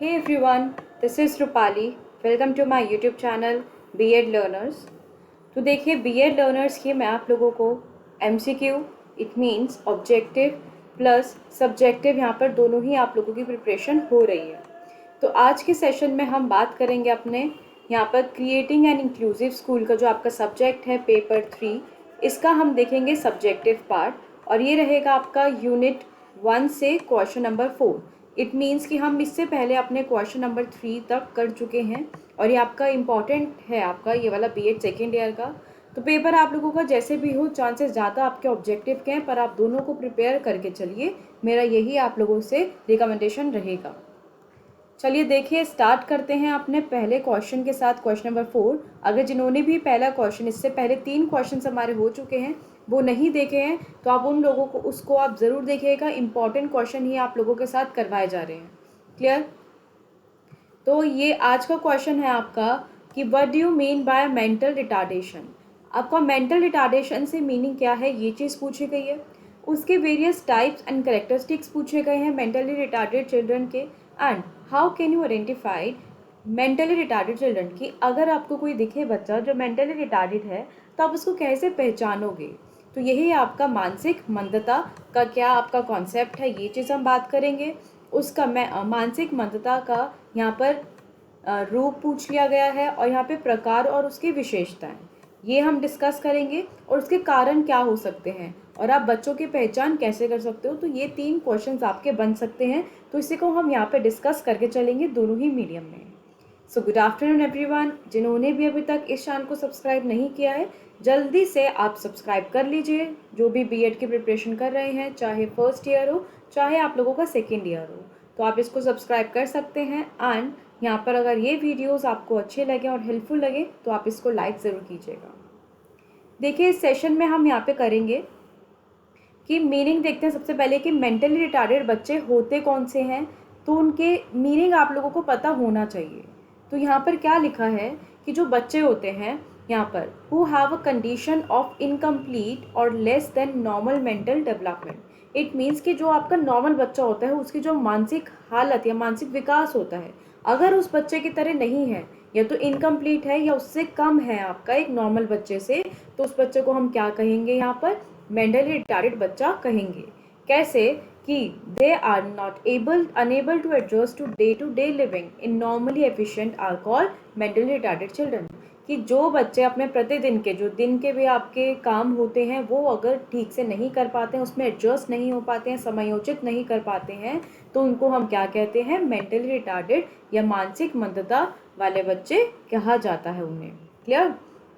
Hey everyone, this is Rupali. Welcome to my YouTube channel B.Ed Learners. तो देखिए B.Ed Learners की मैं आप लोगों को MCQ it means objective plus subjective यहाँ पर दोनों ही आप लोगों की प्रिपरेशन हो रही है। तो आज के सेशन में हम बात करेंगे अपने यहाँ पर क्रिएटिंग एन इंक्लूसिव स्कूल का जो आपका सब्जेक्ट है पेपर 3, इसका हम देखेंगे सब्जेक्टिव पार्ट और ये रहेगा आपका यूनिट 1 से क्वेश्चन नंबर 4। इट मीन्स कि हम इससे पहले अपने क्वेश्चन नंबर 3 तक कर चुके हैं और ये आपका इम्पॉर्टेंट है, आपका ये वाला B.Ed सेकेंड ईयर का। तो पेपर आप लोगों का जैसे भी हो, चांसेस ज़्यादा आपके ऑब्जेक्टिव के हैं, पर आप दोनों को प्रिपेयर करके चलिए, मेरा यही आप लोगों से रिकमेंडेशन रहेगा। चलिए देखिए, स्टार्ट करते हैं अपने पहले क्वेश्चन के साथ, क्वेश्चन नंबर 4। अगर जिन्होंने भी पहला क्वेश्चन, इससे पहले 3 क्वेश्चन हमारे हो चुके हैं, वो नहीं देखे हैं तो आप उन लोगों को उसको आप ज़रूर देखिएगा। इंपॉर्टेंट क्वेश्चन ही आप लोगों के साथ करवाए जा रहे हैं। क्लियर? तो ये आज का क्वेश्चन है आपका कि what do you mean by mental retardation. आपका मेंटल रिटार्डेशन से मीनिंग क्या है, ये चीज़ पूछी गई है। उसके वेरियस टाइप्स एंड करेक्टरिस्टिक्स पूछे गए हैं मेंटली रिटार्डेड चिल्ड्रन के। And how can you identify mentally retarded children की, अगर आपको कोई दिखे बच्चा जो मेंटली रिटार्डेड है तो आप उसको कैसे पहचानोगे। तो यही आपका मानसिक मंदता का क्या आपका कॉन्सेप्ट है, ये चीज़ हम बात करेंगे। उसका मानसिक मंदता का यहाँ पर रूप पूछ लिया गया है और यहाँ पे प्रकार और उसकी विशेषताएं ये हम डिस्कस करेंगे और उसके कारण क्या हो सकते हैं और आप बच्चों की पहचान कैसे कर सकते हो। तो ये 3 क्वेश्चंस आपके बन सकते हैं, तो इसी को हम यहाँ पे डिस्कस करके चलेंगे दोनों ही मीडियम में। So good afternoon everyone. जिन्होंने भी अभी तक इस चैनल को सब्सक्राइब नहीं किया है, जल्दी से आप सब्सक्राइब कर लीजिए। जो भी B.Ed की प्रिपरेशन कर रहे हैं, चाहे फर्स्ट ईयर हो चाहे आप लोगों का सेकेंड ईयर हो, तो आप इसको सब्सक्राइब कर सकते हैं। एंड यहाँ पर अगर ये वीडियोस आपको अच्छे लगे और हेल्पफुल लगे तो आप इसको लाइक ज़रूर कीजिएगा। देखिए, इस सेशन में हम यहाँ पे करेंगे कि मीनिंग देखते हैं सबसे पहले कि मेंटली रिटार्डेड बच्चे होते कौन से हैं, तो उनके मीनिंग आप लोगों को पता होना चाहिए। तो यहाँ पर क्या लिखा है कि जो बच्चे होते हैं यहाँ पर who have a condition of incomplete और less than normal mental development. It means कि जो आपका नॉर्मल बच्चा होता है उसकी जो मानसिक हालत या मानसिक विकास होता है, अगर उस बच्चे की तरह नहीं है या तो इनकम्प्लीट है या उससे कम है आपका एक नॉर्मल बच्चे से, तो उस बच्चे को हम क्या कहेंगे, यहाँ पर मेंटली रिटार्डेड बच्चा कहेंगे। कैसे कि they are not unable to adjust to day living in normally efficient are called mentally retarded children. कि जो बच्चे अपने प्रतिदिन के जो दिन के भी आपके काम होते हैं वो अगर ठीक से नहीं कर पाते हैं, उसमें एडजस्ट नहीं हो पाते हैं, समायोजित नहीं कर पाते हैं, तो उनको हम क्या कहते हैं, मेंटली रिटार्डेड या मानसिक मंदता वाले बच्चे कहा जाता है उन्हें। क्लियर?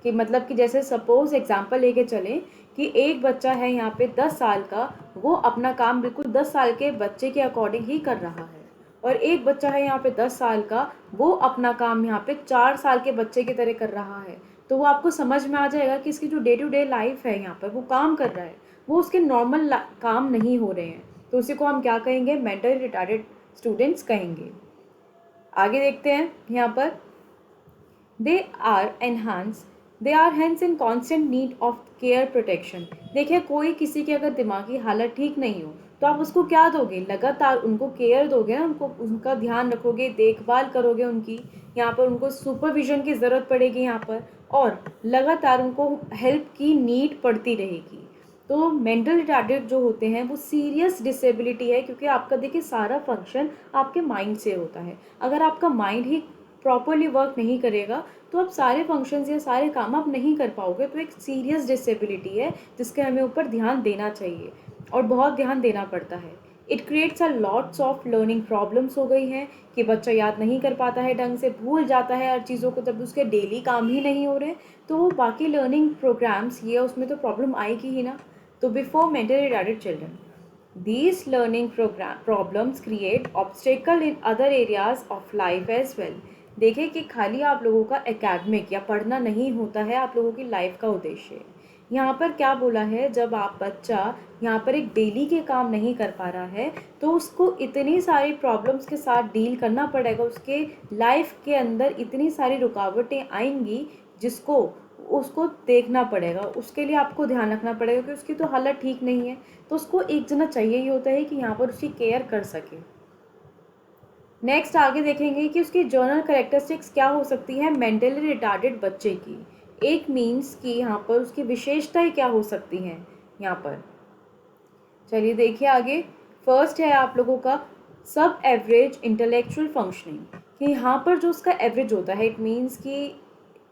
कि मतलब कि जैसे सपोज एग्जांपल लेके चलें कि एक बच्चा है यहाँ पे 10 साल का, वो अपना काम बिल्कुल 10 साल के बच्चे के अकॉर्डिंग ही कर रहा है, और एक बच्चा है यहाँ पे 10 साल का, वो अपना काम यहाँ पे 4 साल के बच्चे की तरह कर रहा है। तो वो आपको समझ में आ जाएगा कि इसकी जो डे टू डे लाइफ है यहाँ पर वो काम कर रहा है, वो उसके नॉर्मल काम नहीं हो रहे हैं। तो उसी को हम क्या कहेंगे, मेंटली रिटार्डेड स्टूडेंट्स कहेंगे। आगे देखते हैं यहाँ पर they are enhance they are hence in constant need of care protection. देखिए, कोई किसी की अगर दिमागी हालत ठीक नहीं हो तो आप उसको क्या दोगे, लगातार उनको केयर दोगे ना, उनको उनका ध्यान रखोगे, देखभाल करोगे उनकी। यहाँ पर उनको सुपरविजन की ज़रूरत पड़ेगी यहाँ पर, और लगातार उनको हेल्प की नीड पड़ती रहेगी। तो मेंटल रिटार्डेड जो होते हैं वो सीरियस डिसेबिलिटी है, क्योंकि आपका देखिए सारा फंक्शन आपके माइंड से होता है। अगर आपका माइंड ही प्रॉपरली वर्क नहीं करेगा तो आप सारे फंक्शंस या सारे काम आप नहीं कर पाओगे। तो एक सीरियस डिसेबिलिटी है जिसके हमें ऊपर ध्यान देना चाहिए और बहुत ध्यान देना पड़ता है। It creates a lots of learning problems हो गई हैं कि बच्चा याद नहीं कर पाता है, ढंग से भूल जाता है हर चीज़ों को, जब उसके डेली काम ही नहीं हो रहे तो वो बाकी लर्निंग प्रोग्राम्स ये उसमें तो प्रॉब्लम आएगी ही ना। तो before mentally retarded children these learning problems create obstacle in other areas of life as well। देखिए कि खाली आप लोगों का एकेडमिक या पढ़ना नहीं होता है आप लोगों की लाइफ का उद्देश्य। यहाँ पर क्या बोला है, जब आप बच्चा यहाँ पर एक डेली के काम नहीं कर पा रहा है तो उसको इतनी सारी प्रॉब्लम्स के साथ डील करना पड़ेगा, उसके लाइफ के अंदर इतनी सारी रुकावटें आएंगी जिसको उसको देखना पड़ेगा, उसके लिए आपको ध्यान रखना पड़ेगा कि उसकी तो हालत ठीक नहीं है। तो उसको एक जना चाहिए ही होता है कि यहाँ पर उसकी केयर कर सके। नेक्स्ट आगे देखेंगे कि उसकी जर्नल करेक्टरिस्टिक्स क्या हो सकती है मेंटली रिटार्डेड बच्चे की। एक मीन्स कि यहाँ पर उसकी विशेषताएं क्या हो सकती हैं यहाँ पर। चलिए देखिए आगे। फर्स्ट है आप लोगों का सब एवरेज इंटेलेक्चुअल फंक्शनिंग, कि यहाँ पर जो उसका एवरेज होता है, इट मीन्स कि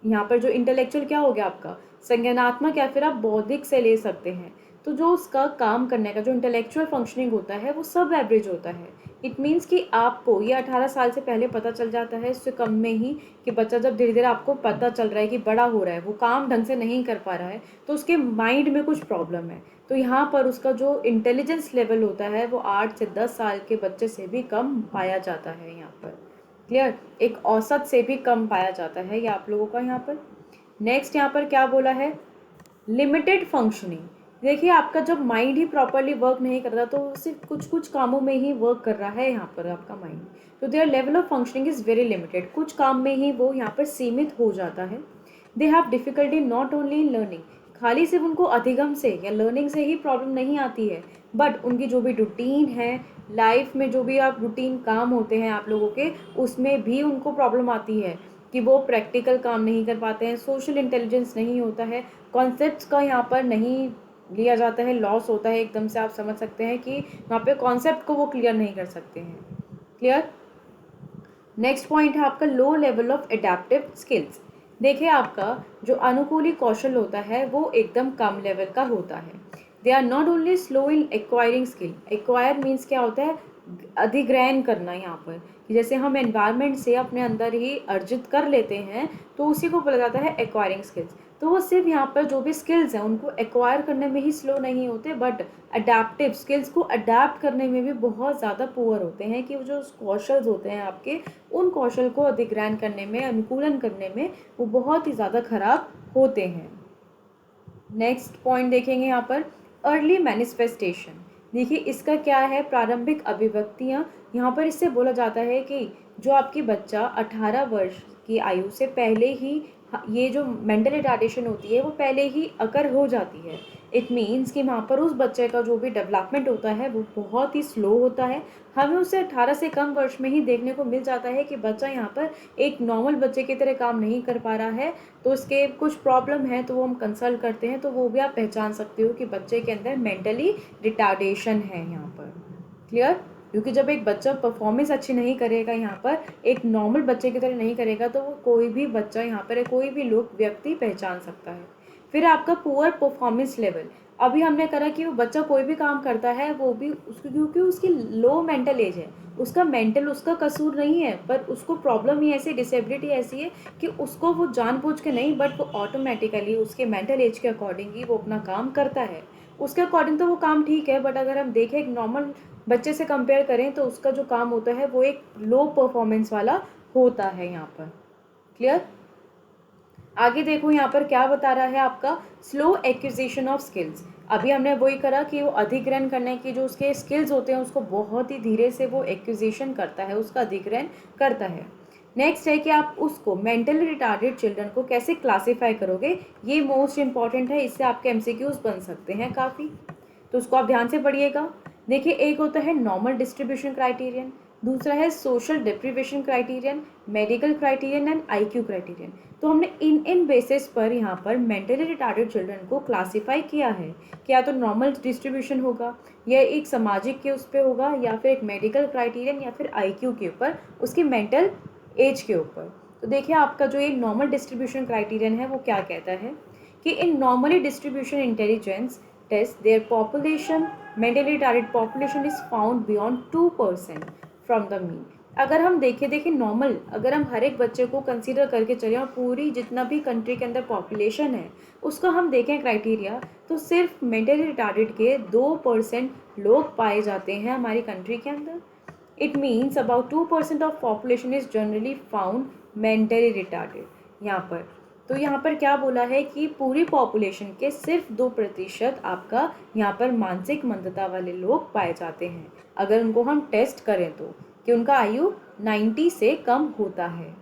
यहाँ पर जो इंटेलेक्चुअल क्या हो गया आपका, संज्ञानात्मक या फिर आप बौद्धिक से ले सकते हैं। तो जो उसका काम करने का जो इंटेलेक्चुअल फंक्शनिंग होता है वो सब एवरेज होता है। इट मीन्स कि आपको ये 18 साल से पहले पता चल जाता है, उससे कम में ही, कि बच्चा जब धीरे धीरे आपको पता चल रहा है कि बड़ा हो रहा है, वो काम ढंग से नहीं कर पा रहा है, तो उसके माइंड में कुछ प्रॉब्लम है। तो यहाँ पर उसका जो इंटेलिजेंस लेवल होता है वो 8 से 10 साल के बच्चे से भी कम पाया जाता है यहाँ पर। क्लियर, एक औसत से भी कम पाया जाता है ये आप लोगों का यहाँ पर। नेक्स्ट यहाँ पर क्या बोला है, लिमिटेड फंक्शनिंग। देखिए आपका जब माइंड ही प्रॉपरली वर्क नहीं कर रहा, तो सिर्फ कुछ कुछ कामों में ही वर्क कर रहा है यहाँ पर आपका माइंड, तो their level of functioning is very limited, कुछ काम में ही वो यहाँ पर सीमित हो जाता है। They have difficulty not only in learning, खाली सिर्फ उनको अधिगम से या लर्निंग से ही प्रॉब्लम नहीं आती है, बट उनकी जो भी रूटीन है लाइफ में, जो भी आप रूटीन काम होते हैं आप लोगों के, उसमें भी उनको प्रॉब्लम आती है कि वो प्रैक्टिकल काम नहीं कर पाते हैं, सोशल इंटेलिजेंस नहीं होता है, कॉन्सेप्ट्स का यहाँ पर नहीं लिया जाता है, लॉस होता है एकदम से। आप समझ सकते हैं कि वहाँ पे कॉन्सेप्ट को वो क्लियर नहीं कर सकते हैं। क्लियर। नेक्स्ट पॉइंट है आपका low level of adaptive skills. देखिए आपका जो अनुकूली कौशल होता है वो एकदम कम लेवल का होता है। They are not only slow in acquiring skill, acquire means क्या होता है, अधिग्रहण करना यहाँ पर, कि जैसे हम एनवायरनमेंट से अपने अंदर ही अर्जित कर लेते हैं, तो उसी को बोला जाता है एक्वायरिंग स्किल्स। तो वो सिर्फ यहाँ पर जो भी स्किल्स हैं उनको एक्वायर करने में ही स्लो नहीं होते, बट अडेप्टिव स्किल्स को अडेप्ट करने में भी बहुत ज़्यादा पुअर होते हैं, कि वो जो कौशल होते हैं आपके, उन कौशल को अधिग्रहण करने में, अनुकूलन करने में वो बहुत ही ज़्यादा खराब होते हैं। नेक्स्ट पॉइंट देखेंगे यहाँ पर अर्ली मैनिफेस्टेशन। देखिए इसका क्या है, प्रारंभिक अभिव्यक्तियाँ। यहाँ पर इससे बोला जाता है कि जो आपकी बच्चा 18 वर्ष की आयु से पहले ही ये जो मेंटल रिटार्डेशन होती है वो पहले ही अकर हो जाती है। इट मीन्स कि वहाँ पर उस बच्चे का जो भी डेवलपमेंट होता है वो बहुत ही स्लो होता है। हमें उसे 18 से कम वर्ष में ही देखने को मिल जाता है कि बच्चा यहाँ पर एक नॉर्मल बच्चे की तरह काम नहीं कर पा रहा है, तो उसके कुछ प्रॉब्लम है, तो वो हम कंसल्ट करते हैं, तो वो भी आप पहचान सकते हो कि बच्चे के अंदर मेंटली रिटार्डेशन है यहाँ पर। क्लियर। क्योंकि जब एक बच्चा परफॉर्मेंस अच्छी नहीं करेगा यहाँ पर, एक नॉर्मल बच्चे की तरह नहीं करेगा, तो वो कोई भी बच्चा यहाँ पर, कोई भी लोग व्यक्ति पहचान सकता है। फिर आपका पुअर परफॉर्मेंस लेवल। अभी हमने करा कि वो बच्चा कोई भी काम करता है वो भी उसको, क्योंकि उसकी लो मेंटल एज है, उसका मेंटल उसका कसूर नहीं है, पर उसको प्रॉब्लम ही ऐसी, डिसेबिलिटी ऐसी है कि उसको वो जानबूझ के नहीं, बट वो ऑटोमेटिकली उसके मेंटल एज के अकॉर्डिंग ही वो अपना काम करता है। उसके अकॉर्डिंग तो वो काम ठीक है, बट अगर हम देखें एक नॉर्मल बच्चे से कंपेयर करें तो उसका जो काम होता है वो एक लो परफॉर्मेंस वाला होता है यहाँ पर। क्लियर। आगे देखो यहाँ पर क्या बता रहा है आपका स्लो एक्विजिशन ऑफ स्किल्स। अभी हमने वही करा कि वो अधिग्रहण करने की जो उसके स्किल्स होते हैं उसको बहुत ही धीरे से वो एक्विजिशन करता है, उसका अधिग्रहण करता है। नेक्स्ट है कि आप उसको मेंटली रिटार्डेड चिल्ड्रन को कैसे क्लासीफाई करोगे, ये मोस्ट इंपॉर्टेंट है, इससे आपके एमसीक्यूज बन सकते हैं काफ़ी, तो उसको आप ध्यान से पढ़िएगा। देखिए एक होता है नॉर्मल डिस्ट्रीब्यूशन क्राइटेरियन, दूसरा है social deprivation criterion, medical criterion and IQ criterion. तो हमने इन बेसिस पर यहाँ पर मेंटली रिटार्डेड चिल्ड्रन को क्लासीफाई किया है कि या तो नॉर्मल डिस्ट्रीब्यूशन होगा, या एक सामाजिक के उस पर होगा, या फिर एक मेडिकल क्राइटेरियन, या फिर आईक्यू के ऊपर, उसकी मेंटल एज के ऊपर। तो देखिए आपका जो एक नॉर्मल डिस्ट्रीब्यूशन क्राइटेरियन है वो क्या कहता है कि in normally distribution intelligence test their population, mentally retarded population is found beyond 2% from the mean. अगर हम देखें नॉर्मल, अगर हम हर एक बच्चे को कंसीडर करके चलें और पूरी जितना भी कंट्री के अंदर पॉपुलेशन है उसका हम देखें क्राइटेरिया, तो सिर्फ मेंटली रिटार्डेड के 2% लोग पाए जाते हैं हमारी कंट्री के अंदर। It means about 2% of population is generally found mentally retarded यहाँ पर। तो यहाँ पर क्या बोला है कि पूरी पॉपुलेशन के सिर्फ 2% आपका यहाँ पर मानसिक मंदता वाले लोग पाए जाते हैं, अगर उनको हम टेस्ट करें तो, कि उनका आयु 90 से कम होता है।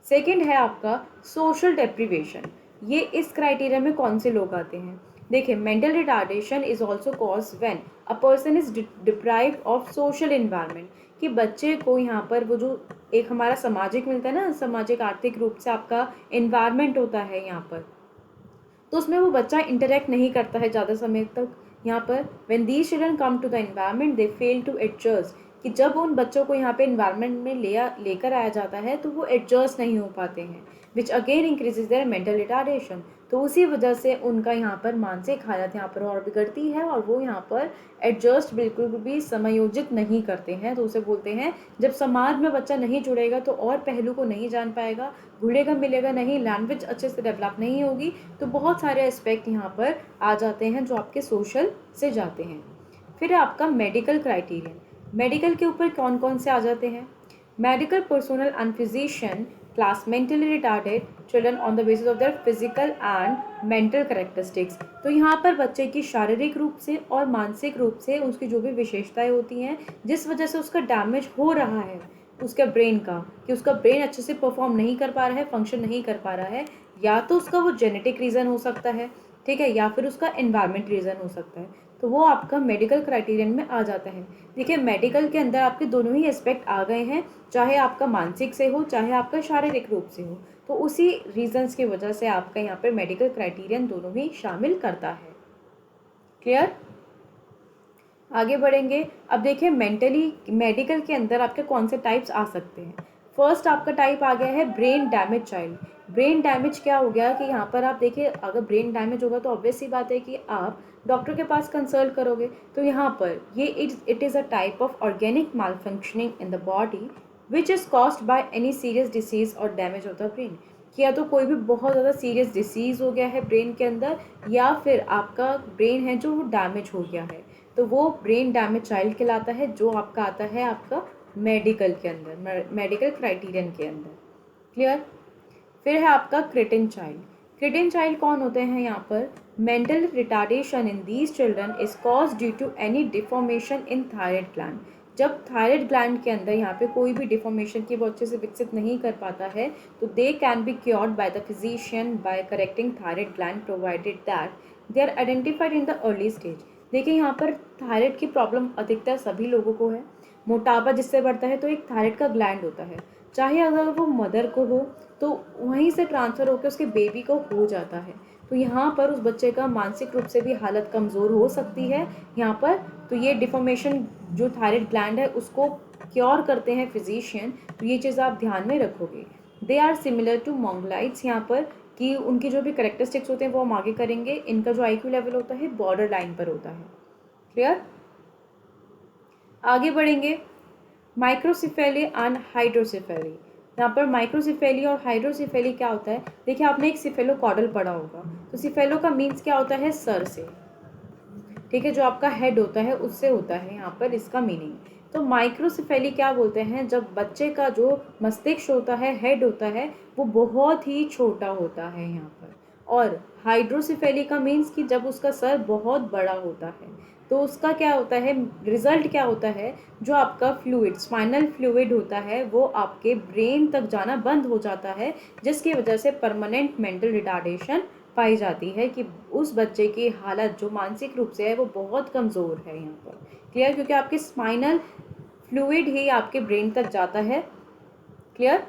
सेकंड है आपका सोशल डेप्रीवेशन। ये इस क्राइटेरिया में कौन से लोग आते हैं, देखिए mental retardation is also cause when a person is deprived of social environment, कि बच्चे को यहाँ पर वो जो एक हमारा सामाजिक मिलता है ना, सामाजिक आर्थिक रूप से आपका इन्वायरमेंट होता है यहाँ पर, तो उसमें वो बच्चा इंटरेक्ट नहीं करता है ज़्यादा समय तक। यहाँ पर when these children come to the environment they fail to adjust, कि जब उन बच्चों को यहाँ पे इन्वायरमेंट में लेकर आया जाता है तो वो एडजस्ट नहीं हो पाते हैं, which again increases their mental retardation. तो उसी वजह से उनका यहाँ पर मानसिक हालत यहाँ पर और बिगड़ती है और वो यहाँ पर एडजस्ट बिल्कुल भी समायोजित नहीं करते हैं। तो उसे बोलते हैं, जब समाज में बच्चा नहीं जुड़ेगा तो और पहलू को नहीं जान पाएगा, घुलेगा मिलेगा नहीं, लैंग्वेज अच्छे से डेवलप नहीं होगी, तो बहुत सारे एस्पेक्ट यहाँ पर आ जाते हैं जो आपके सोशल से जाते हैं। फिर आपका मेडिकल क्राइटेरियन, मेडिकल के ऊपर कौन कौन से आ जाते हैं? Medical personnel and physician class mentally retarded children on the basis of their physical and mental characteristics. तो यहाँ पर बच्चे की शारीरिक रूप से और मानसिक रूप से उसकी जो भी विशेषताएं होती हैं, जिस वजह से उसका डैमेज हो रहा है उसके ब्रेन का, कि उसका ब्रेन अच्छे से परफॉर्म नहीं कर पा रहा है, फंक्शन नहीं कर पा रहा है, या तो उसका वो जेनेटिक रीज़न हो सकता है, ठीक है, या फिर उसका एनवायरमेंट रीज़न हो सकता है, तो वो आपका मेडिकल क्राइटेरियन में आ जाता है। देखिए मेडिकल के अंदर आपके दोनों ही एस्पेक्ट आ गए हैं, चाहे आपका मानसिक से हो चाहे आपका शारीरिक रूप से हो, तो उसी रीजंस की वजह से आपका यहाँ पर मेडिकल क्राइटेरियन दोनों ही शामिल करता है। क्लियर? आगे बढ़ेंगे। अब देखिए मेडिकल के अंदर आपके कौन से टाइप्स आ सकते हैं। फर्स्ट आपका टाइप आ गया है brain damage child. Brain damage क्या हो गया कि यहाँ पर आप देखिए, अगर ब्रेन डैमेज होगा तो ऑब्वियस सी बात है कि आप डॉक्टर के पास कंसल्ट करोगे। तो यहाँ पर ये it is a type of organic mall functioning in the body which is caused by any serious disease और डैमेज ऑफ द ब्रेन। कि या तो कोई भी बहुत ज़्यादा सीरियस डिसीज़ हो गया है ब्रेन के अंदर, या फिर आपका ब्रेन है जो वो डैमेज हो गया है, तो वो ब्रेन डैमेज चाइल्ड कहलाता है, जो आपका आता है आपका मेडिकल के अंदर, मेडिकल क्राइटेरियन के अंदर। क्लियर? फिर है आपका क्रिटिन चाइल्ड। क्रिटिन चाइल्ड कौन होते हैं यहाँ पर? Mental retardation in these children is cause due to any deformation in thyroid gland. जब थायराइड ग्लैंड के अंदर यहाँ पे कोई भी डिफॉर्मेशन की वो अच्छे से विकसित नहीं कर पाता है, तो they can be cured by the physician by correcting thyroid gland provided that they are identified in the early stage. देखिए यहाँ पर थायराइड की प्रॉब्लम अधिकतर सभी लोगों को है। मोटापा जिससे बढ़ता है तो एक थायराइड का ग्लैंड होता है, चाहे अगर वो मदर को हो तो वहीं से ट्रांसफ़र होकर उसके बेबी को हो जाता है। तो यहाँ पर उस बच्चे का मानसिक रूप से भी हालत कमज़ोर हो सकती है यहाँ पर। तो ये डिफॉर्मेशन जो थायराइड ग्लैंड है उसको क्योर करते हैं फिजिशियन, तो ये चीज़ आप ध्यान में रखोगे। दे आर सिमिलर टू मोंगलाइट्स यहाँ पर, कि उनकी जो भी करेक्टरिस्टिक्स होते हैं वो हम आगे करेंगे। इनका जो IQ लेवल होता है बॉर्डर लाइन पर होता है। क्लियर? आगे बढ़ेंगे। Microcephaly and hydrocephaly. यहाँ पर माइक्रोसिफेली और हाइड्रोसिफेली क्या होता है? देखिए आपने एक सिफेलोकॉडल पढ़ा होगा, तो सिफेलो का मीन्स क्या होता है? सर से, ठीक है, जो आपका हेड होता है उससे होता है यहाँ पर इसका मीनिंग। तो माइक्रोसिफेली क्या बोलते हैं? जब बच्चे का जो मस्तिष्क होता है, हेड होता है, वो बहुत ही छोटा होता है यहाँ पर। और हाइड्रोसिफेली का मीन्स कि जब उसका सर बहुत बड़ा होता है, तो उसका क्या होता है, रिजल्ट क्या होता है? जो आपका फ्लूइड, स्पाइनल फ्लूइड होता है, वो आपके ब्रेन तक जाना बंद हो जाता है, जिसकी वजह से परमानेंट मेंटल रिटार्डेशन पाई जाती है, कि उस बच्चे की हालत जो मानसिक रूप से है वो बहुत कमज़ोर है यहाँ पर। क्लियर? क्योंकि आपके स्पाइनल फ्लूइड ही आपके ब्रेन तक जाता है। क्लियर?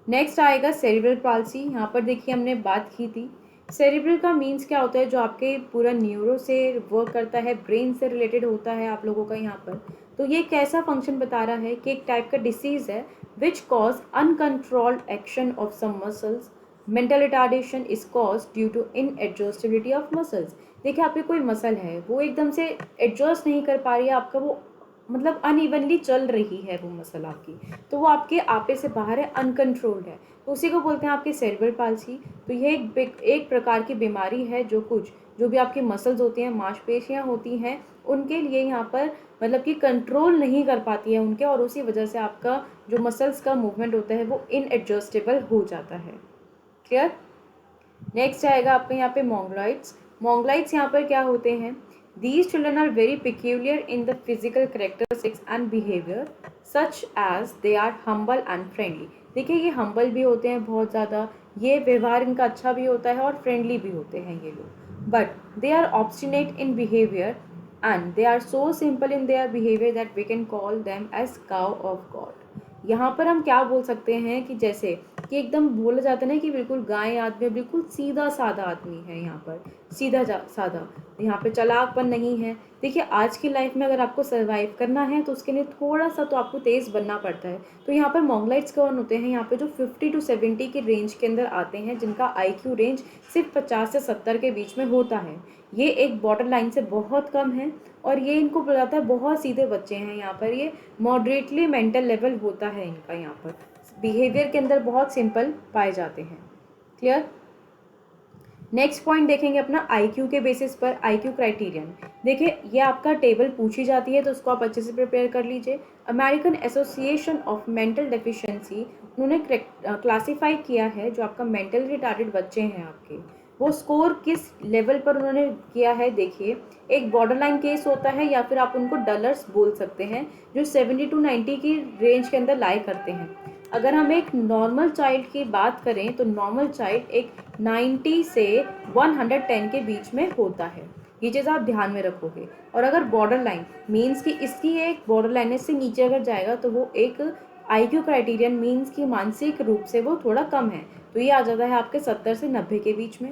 नेक्स्ट आएगा सेरिब्रल पाल्सी। यहाँ पर देखिए हमने बात की थी, सेरिब्रल का मीन्स क्या होता है? जो आपके पूरा न्यूरो से वर्क करता है, ब्रेन से रिलेटेड होता है आप लोगों का यहाँ पर। तो ये कैसा फंक्शन बता रहा है कि एक टाइप का डिसीज़ है which cause uncontrolled action of some muscles. Mental retardation is cause due to inadjustability of muscles. देखिए आपकी कोई मसल है वो एकदम से एडजस्ट नहीं कर पा रही है, आपका वो मतलब अनइवनली चल रही है वो मसल आपकी, तो वो आपके आपे से बाहर है, अनकंट्रोल्ड है, तो उसी को बोलते हैं आपकी सेरिब्रल पाल्सी। तो ये एक प्रकार की बीमारी है, जो भी आपकी मसल्स होती हैं, मांसपेशियां होती हैं, उनके लिए यहाँ पर मतलब कि कंट्रोल नहीं कर पाती है उनके, और उसी वजह से आपका जो मसल्स का मूवमेंट होता है वो इनएडजस्टेबल हो जाता है। क्लियर? नेक्स्ट आएगा आपका यहाँ पे मोंगलाइट्स। मोंगलाइट्स यहाँ पर क्या होते हैं? These children are very peculiar in the physical characteristics and behavior, such as they are humble and friendly. देखिए ये humble भी होते हैं बहुत ज़्यादा, ये व्यवहार इनका अच्छा भी होता है और फ्रेंडली भी होते हैं ये लोग, but they are obstinate in behavior and they are so simple in their behavior that we can call them as cow of God. यहाँ पर हम क्या बोल सकते हैं कि जैसे कि एकदम बोला जाता है ना कि बिल्कुल गाय आदमी बिल्कुल सीधा साधा आदमी है, यहाँ पर सीधा साधा, यहाँ पे चालाकपन नहीं है। देखिए आज की लाइफ में अगर आपको सर्वाइव करना है तो उसके लिए थोड़ा सा तो आपको तेज़ बनना पड़ता है। तो यहाँ पर मोंगलाइट्स कौन होते हैं, यहाँ पे जो 50 to 70 की रेंज के अंदर आते हैं, जिनका IQ रेंज सिर्फ 50 से 70 के बीच में होता है। ये एक बॉर्डर लाइन से बहुत कम है और ये इनको बुलाता है बहुत सीधे बच्चे हैं। यहाँ पर ये मॉडरेटली मेंटल लेवल होता है इनका, यहाँ पर बिहेवियर के अंदर बहुत सिंपल पाए जाते हैं। क्लियर। नेक्स्ट पॉइंट देखेंगे अपना IQ के बेसिस पर, IQ क्राइटेरियन। देखिए ये आपका टेबल पूछी जाती है तो उसको आप अच्छे से प्रिपेयर कर लीजिए। American association of mental deficiency, उन्होंने क्लासीफाई किया है जो आपका मेंटल रिटार्डेड बच्चे हैं आपके, वो स्कोर किस लेवल पर उन्होंने किया है। देखिए एक बॉर्डर लाइन केस होता है या फिर आप उनको डलर्स बोल सकते हैं, जो 70 to 90 की रेंज के अंदर लाई करते हैं। अगर हम एक नॉर्मल चाइल्ड की बात करें तो नॉर्मल चाइल्ड एक 90 से 110 के बीच में होता है, ये चीज़ आप ध्यान में रखोगे। और अगर बॉर्डर लाइन मीन्स कि इसकी एक बॉर्डर लाइन से नीचे अगर जाएगा तो वो एक IQ क्राइटेरियन मीन्स कि मानसिक रूप से वो थोड़ा कम है, तो ये आ जाता है आपके 70 से 90 के बीच में।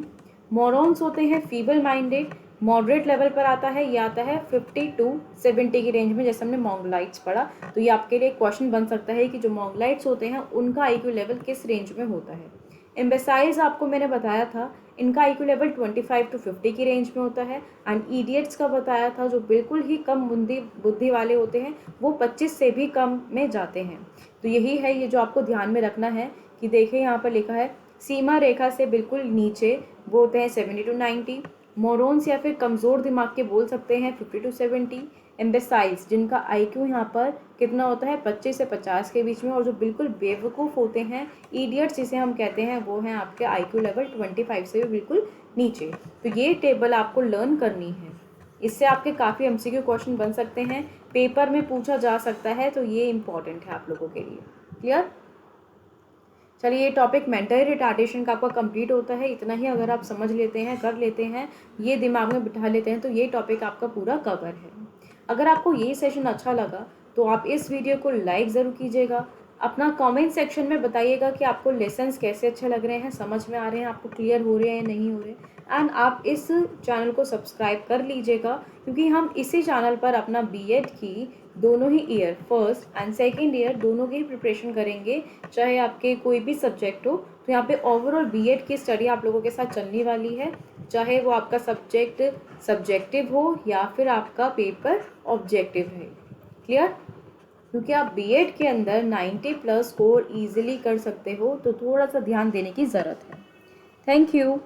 मॉरॉन्स होते हैं फीबल माइंडेड, मॉडरेट लेवल पर आता है, ये आता है 50 to 70 की रेंज में, जैसे हमने मोंगलाइट्स पढ़ा। तो ये आपके लिए क्वेश्चन बन सकता है कि जो मोंगलाइट्स होते हैं उनका IQ लेवल किस रेंज में होता है। इम्बेसाइल्स आपको मैंने बताया था, इनका IQ लेवल 25 to 50 की रेंज में होता है। एंड इडियट्स का बताया था, जो बिल्कुल ही कम बुद्धि वाले होते हैं, वो 25 से भी कम में जाते हैं। तो यही है ये जो आपको ध्यान में रखना है कि देखिए यहाँ पर लिखा है सीमा रेखा से बिल्कुल नीचे वो होते हैं 70 to 90। मोरॉन्स या फिर कमज़ोर दिमाग के बोल सकते हैं 50 to 70। एम्बेसाइल्स जिनका IQ यहाँ पर कितना होता है 25 से 50 के बीच में, और जो बिल्कुल बेवकूफ़ होते हैं, इडियट्स जिसे हम कहते हैं, वो हैं आपके IQ लेवल 25 से भी बिल्कुल नीचे। तो ये टेबल आपको लर्न करनी है, इससे आपके काफ़ी MCQ क्वेश्चन बन सकते हैं, पेपर में पूछा जा सकता है, तो ये इंपॉर्टेंट है आप लोगों के लिए। क्लियर। चलिए ये टॉपिक मेंटल रिटार्डेशन का आपका कंप्लीट होता है। इतना ही अगर आप समझ लेते हैं, कर लेते हैं, ये दिमाग में बिठा लेते हैं, तो ये टॉपिक आपका पूरा कवर है। अगर आपको ये सेशन अच्छा लगा तो आप इस वीडियो को लाइक ज़रूर कीजिएगा। अपना कमेंट सेक्शन में बताइएगा कि आपको लेसन्स कैसे अच्छे लग रहे हैं, समझ में आ रहे हैं, आपको क्लियर हो रहे हैं नहीं हो रहे। एंड आप इस चैनल को सब्सक्राइब कर लीजिएगा, क्योंकि हम इसी चैनल पर अपना B.Ed की दोनों ही year, first and second year दोनों की प्रिपरेशन करेंगे, चाहे आपके कोई भी सब्जेक्ट हो। तो यहाँ पे ओवरऑल B.Ed की स्टडी आप लोगों के साथ चलने वाली है, चाहे वो आपका सब्जेक्ट सब्जेक्टिव हो या फिर आपका पेपर ऑब्जेक्टिव है। क्लियर। क्योंकि आप B.Ed के अंदर 90+ स्कोर ईजिली कर सकते हो, तो थोड़ा सा ध्यान देने की ज़रूरत है। Thank you.